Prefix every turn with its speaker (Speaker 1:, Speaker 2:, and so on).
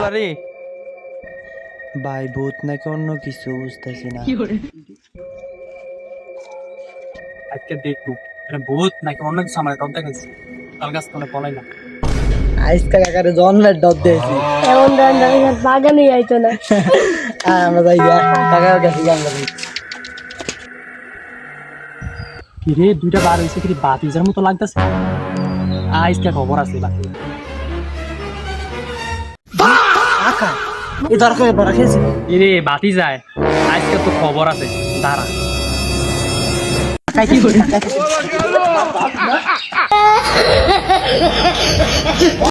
Speaker 1: বলা রে?
Speaker 2: ভাই ভূত নাকি অন্য কিছু বুঝতেছি না।
Speaker 3: আজকে দেখবো এটা ভূত নাকি অন্য কিছু। আমার ডর দেখাইছে, তার কাছ থেকে পলাই না।
Speaker 2: আজকে কাকারে জন্মের ডর দিয়েছি।
Speaker 4: এমন বাগানে আইতো না।
Speaker 2: আমরা যাই কাকার কাছে আমরা যাই।
Speaker 3: কিরে দুইটা বার হয়েছে, কি বাতিজার মতো লাগতেছে। আজকে খবর আছে বাতি।
Speaker 2: কাকা এই দরকার ধরা খেয়েছি।
Speaker 3: কিরে বাতি যায়, আজকে তো খবর আছে, দাঁড়া।
Speaker 2: কাকাই কি করে